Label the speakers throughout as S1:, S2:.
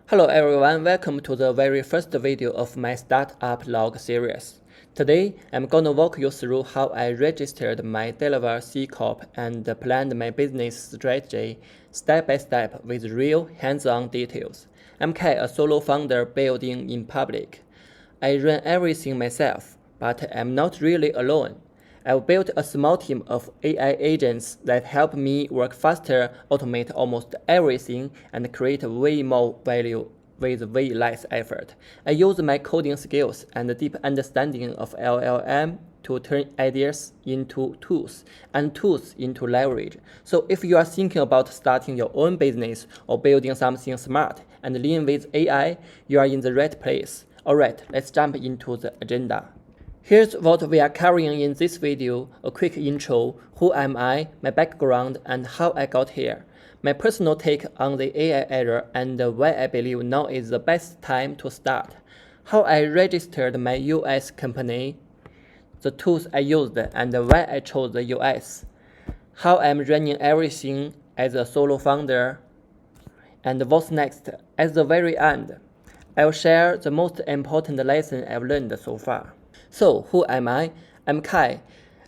S1: Hello everyone, welcome to the very first video of my Startup Log series. Today, I'm gonna walk you through how I registered my Delaware C-Corp and planned my business strategy step by step with real hands-on details. I'm Kai, a solo founder building in public. I run everything myself, but I'm not really alone. I've built a small team of AI agents that help me work faster, automate almost everything, and create way more value with way less effort. I use my coding skills and deep understanding of LLM to turn ideas into tools and tools into leverage. So if you are thinking about starting your own business or building something smart and lean with AI, you are in the right place. Alright, let's jump into the agenda. Here's what we are covering in this video: a quick intro, who am I, my background, and how I got here, my personal take on the AI era and why I believe now is the best time to start, how I registered my US company, the tools I used, and why I chose the US, how I'm running everything as a solo founder, and what's next. At the very end, I'll share the most important lesson I've learned so far. So, who am I? I'm Kai.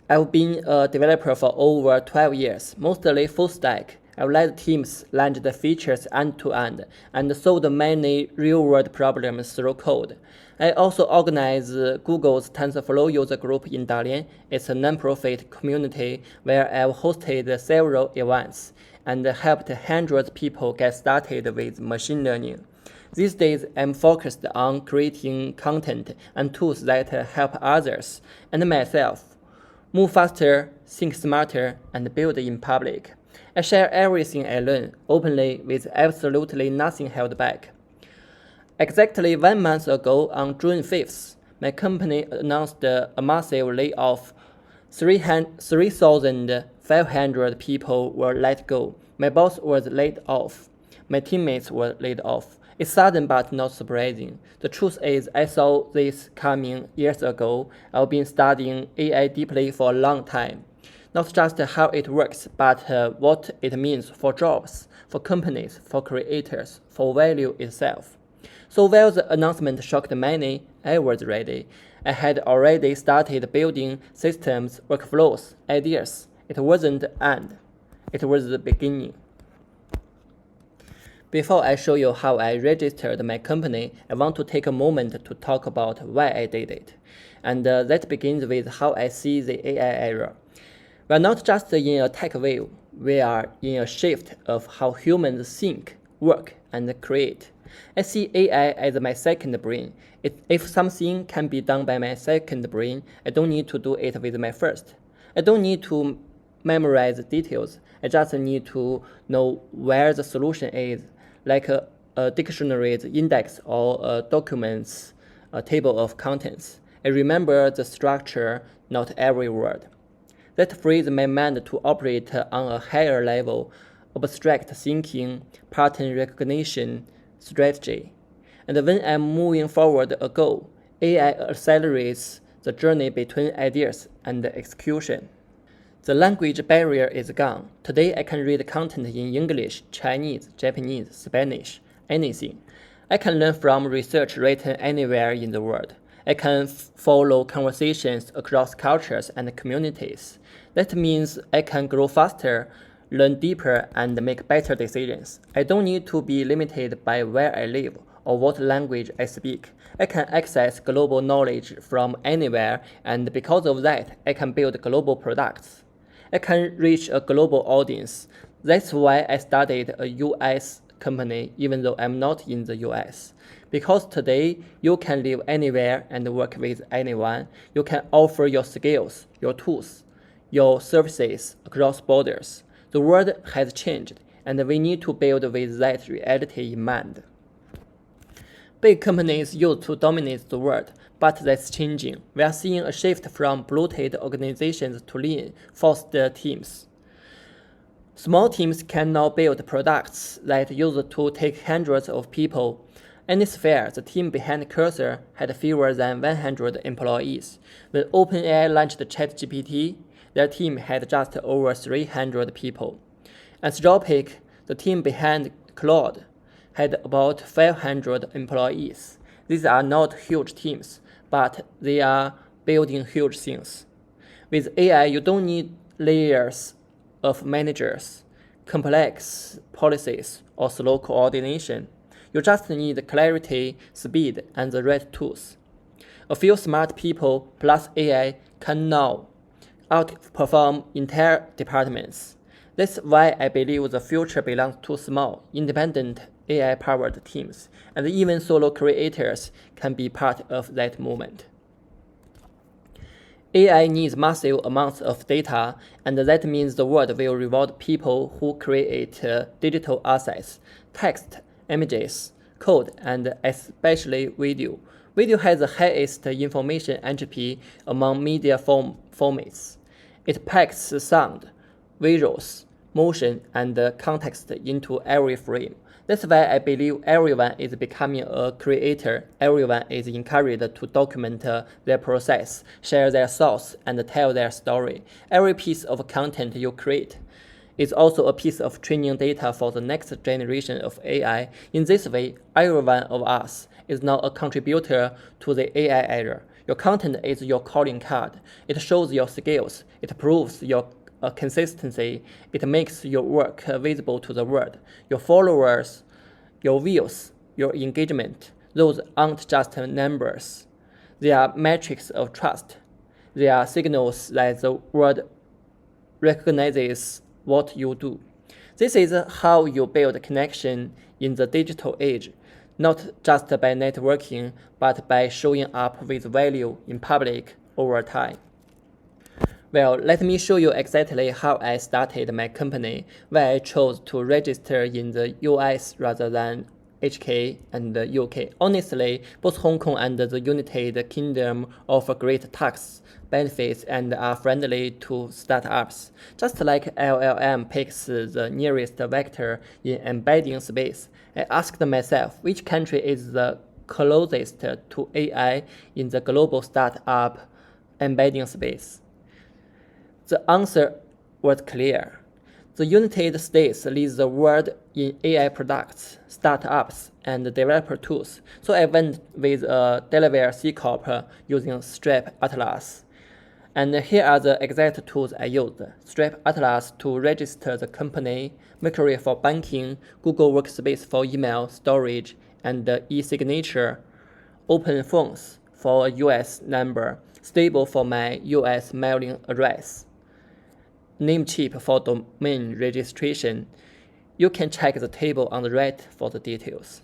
S1: I've been a developer for over 12 years, mostly full stack. I've led teams, launched the features end to end, and solved many real-world problems through code. I also organize Google's TensorFlow user group in Dalian. It's a non-profit community where I've hosted several events and helped hundreds of people get started with machine learning. These days, I'm focused on creating content and tools that help others and myself move faster, think smarter, and build in public. I share everything I learn openly with absolutely nothing held back. Exactly 1 month ago, on June 5th, my company announced a massive layoff. 3,500 people were let go. My boss was laid off. My teammates were laid off. It's sudden but not surprising. The truth is, I saw this coming years ago. I've been studying AI deeply for a long time. Not just how it works, but what it means for jobs, for companies, for creators, for value itself. So while the announcement shocked many, I was ready. I had already started building systems, workflows, ideas. It wasn't the end. It was the beginning. Before I show you how I registered my company, I want to take a moment to talk about why I did it. And that begins with how I see the AI era. We are not just in a tech wave, we are in a shift of how humans think, work, and create. I see AI as my second brain. If something can be done by my second brain, I don't need to do it with my first. I don't need to memorize details. I just need to know where the solution is, like a dictionary's index or a document's table of contents. I remember the structure, not every word. That frees my mind to operate on a higher level, abstract thinking, pattern recognition, strategy. And when I'm moving forward a goal, AI accelerates the journey between ideas and execution. The language barrier is gone. Today I can read content in English, Chinese, Japanese, Spanish, anything. I can learn from research written anywhere in the world. I can follow conversations across cultures and communities. That means I can grow faster, learn deeper, and make better decisions. I don't need to be limited by where I live or what language I speak. I can access global knowledge from anywhere, and because of that, I can build global products. I can reach a global audience. That's why I started a US company even though I'm not in the US. Because today, you can live anywhere and work with anyone. You can offer your skills, your tools, your services across borders. The world has changed, and we need to build with that reality in mind. Big companies used to dominate the world, but that's changing. We are seeing a shift from bloated organizations to lean, forced teams. Small teams can now build products that used to take hundreds of people. In this fair, the team behind Cursor had fewer than 100 employees. When OpenAI launched ChatGPT, their team had just over 300 people. Anthropic, the team behind Claude, had about 500 employees. These are not huge teams, but they are building huge things. With AI, you don't need layers of managers, complex policies, or slow coordination. You just need clarity, speed, and the right tools. A few smart people plus AI can now outperform entire departments. That's why I believe the future belongs to small, independent AI-powered teams, and even solo creators can be part of that movement. AI needs massive amounts of data, and that means the world will reward people who create digital assets, text, images, code, and especially video. Video has the highest information entropy among media formats. It packs sound, visuals, motion, and context into every frame. That's why I believe everyone is becoming a creator. Everyone is encouraged to document their process, share their thoughts, and tell their story. Every piece of content you create is also a piece of training data for the next generation of AI. In this way, every one of us is now a contributor to the AI era. Your content is your calling card. It shows your skills. It proves your consistency. It makes your work visible to the world. Your followers, your views, your engagement, those aren't just numbers. They are metrics of trust. They are signals that the world recognizes what you do. This is how you build connection in the digital age, not just by networking, but by showing up with value in public over time. Well, let me show you exactly how I started my company, why I chose to register in the US rather than HK and the UK. Honestly, both Hong Kong and the United Kingdom offer great tax benefits and are friendly to startups. Just like LLM picks the nearest vector in embedding space, I asked myself which country is the closest to AI in the global startup embedding space. The answer was clear. The United States leads the world in AI products, startups, and developer tools, so I went with a Delaware C-Corp using Stripe Atlas. And here are the exact tools I used. Stripe Atlas to register the company, Mercury for banking, Google Workspace for email storage and e-signature, Open Phones for a US number, Stable for my US mailing address, Namecheap for domain registration. You can check the table on the right for the details.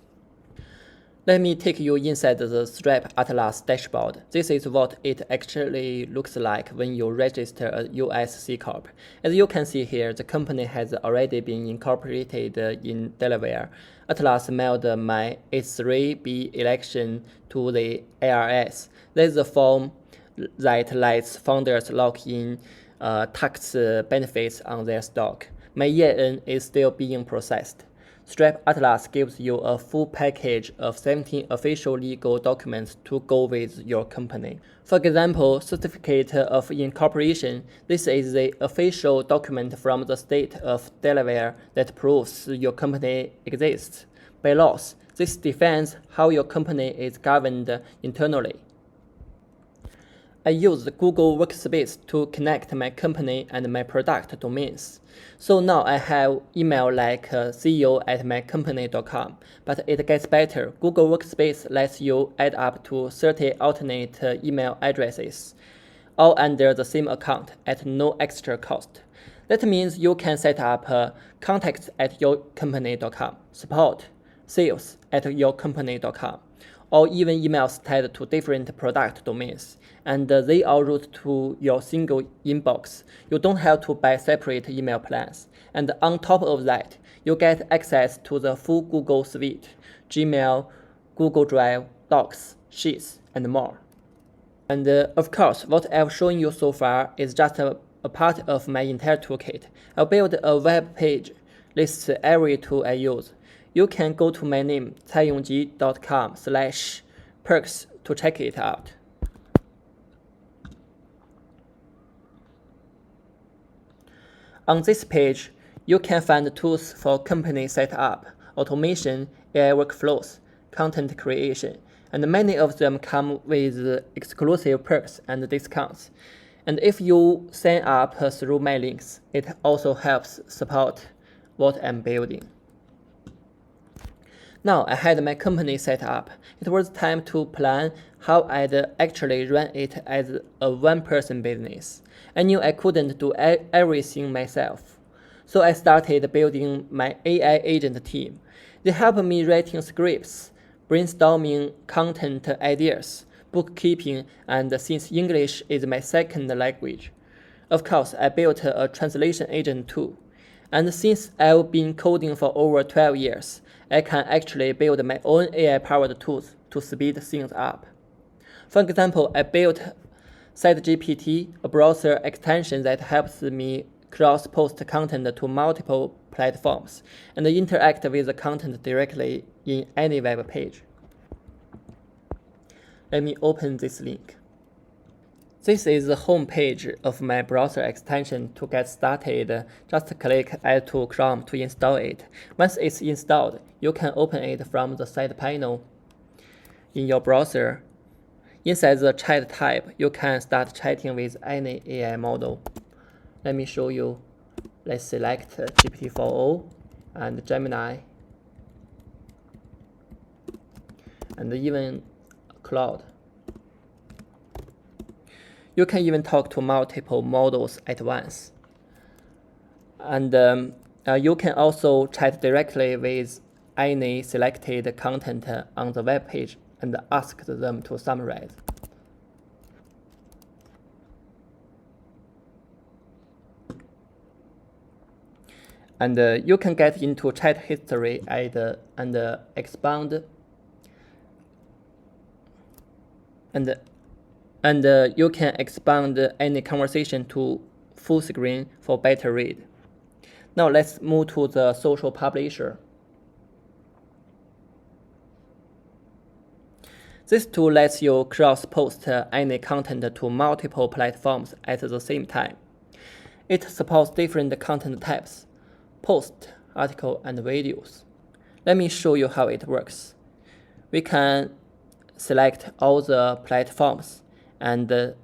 S1: Let me take you inside the Stripe Atlas dashboard. This is what it actually looks like when you register a US C-Corp. As you can see here, the company has already been incorporated in Delaware. Atlas mailed my H3B election to the IRS. This is the form that lets founders lock in tax benefits on their stock. My EIN is still being processed. Stripe Atlas gives you a full package of 17 official legal documents to go with your company. For example, Certificate of Incorporation. This is the official document from the state of Delaware that proves your company exists. By laws, this defines how your company is governed internally. I used Google Workspace to connect my company and my product domains. So now I have email like ceo@mycompany.com, but it gets better. Google Workspace lets you add up to 30 alternate email addresses, all under the same account at no extra cost. That means you can set up contacts@yourcompany.com, support, sales@yourcompany.com, or even emails tied to different product domains, and they all route to your single inbox. You don't have to buy separate email plans. And on top of that, you get access to the full Google suite, Gmail, Google Drive, Docs, Sheets, and more. And of course, what I've shown you so far is just a part of my entire toolkit. I'll build a web page, lists every tool I use. You can go to my name, caiyongji.com/perks to check it out. On this page, you can find tools for company setup, automation, AI workflows, content creation, and many of them come with exclusive perks and discounts. And if you sign up through my links, it also helps support what I'm building. Now I had my company set up. It was time to plan how I'd actually run it as a one-person business. I knew I couldn't do everything myself. So I started building my AI agent team. They help me writing scripts, brainstorming content ideas, bookkeeping, and since English is my second language, of course, I built a translation agent too. And since I've been coding for over 12 years, I can actually build my own AI-powered tools to speed things up. For example, I built ChatGPT, a browser extension that helps me cross-post content to multiple platforms and interact with the content directly in any web page. Let me open this link. This is the home page of my browser extension. To get started, just click Add to Chrome to install it. Once it's installed, you can open it from the side panel in your browser. Inside the chat tab, you can start chatting with any AI model. Let me show you. Let's select GPT-4o and Gemini, and even Claude. You can even talk to multiple models at once. And you can also chat directly with any selected content on the web page and ask them to summarize. And you can get into chat history and expand and you can expand any conversation to full screen for better read. Now let's move to the social publisher. This tool lets you cross-post any content to multiple platforms at the same time. It supports different content types: post, article, and videos. Let me show you how it works. We can select all the platforms and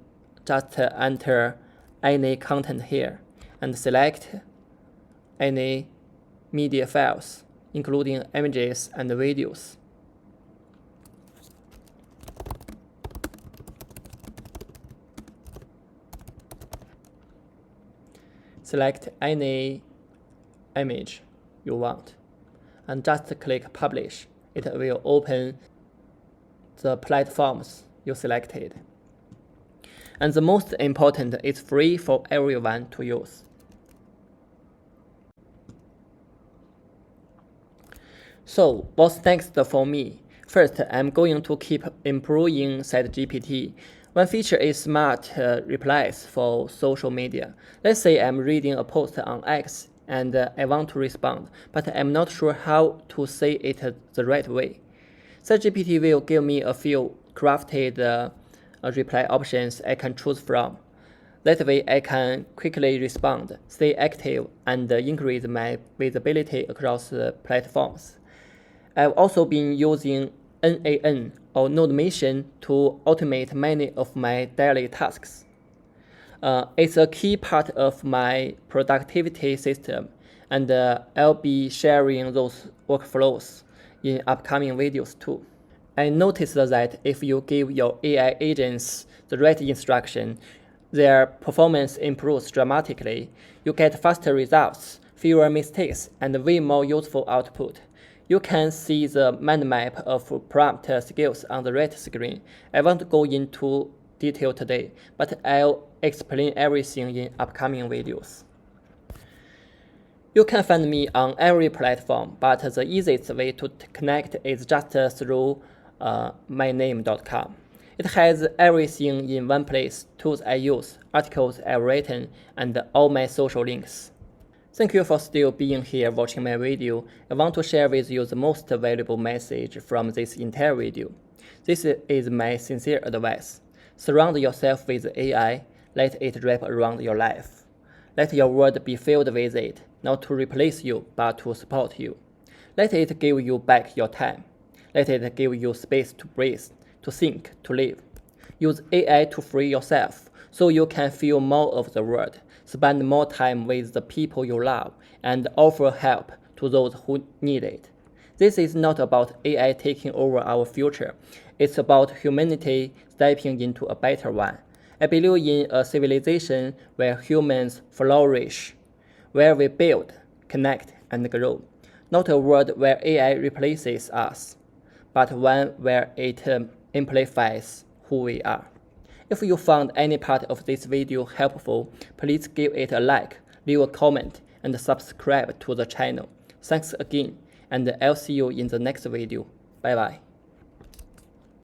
S1: just enter any content here and select any media files, including images and videos. Select any image you want and just click Publish. It will open the platforms you selected. And the most important, it's free for everyone to use. So what's next for me? First, I'm going to keep improving ChatGPT. One feature is smart replies for social media. Let's say I'm reading a post on X and I want to respond, but I'm not sure how to say it the right way. ChatGPT will give me a few crafted reply options I can choose from. That way I can quickly respond, stay active, and increase my visibility across platforms. I've also been using NAN or Nodemation to automate many of my daily tasks. It's a key part of my productivity system, and I'll be sharing those workflows in upcoming videos too. I noticed that if you give your AI agents the right instruction, their performance improves dramatically. You get faster results, fewer mistakes, and way more useful output. You can see the mind map of prompt skills on the right screen. I won't go into detail today, but I'll explain everything in upcoming videos. You can find me on every platform, but the easiest way to connect is just through myname.com. It has everything in one place: tools I use, articles I've written, and all my social links. Thank you for still being here watching my video. I want to share with you the most valuable message from this entire video. This is my sincere advice. Surround yourself with AI, let it wrap around your life. Let your world be filled with it, not to replace you, but to support you. Let it give you back your time. Let it give you space to breathe, to think, to live. Use AI to free yourself so you can feel more of the world, spend more time with the people you love, and offer help to those who need it. This is not about AI taking over our future. It's about humanity stepping into a better one. I believe in a civilization where humans flourish, where we build, connect, and grow. Not a world where AI replaces us, but one where it amplifies who we are. If you found any part of this video helpful, please give it a like, leave a comment, and subscribe to the channel. Thanks again, and I'll see you in the next video. Bye bye.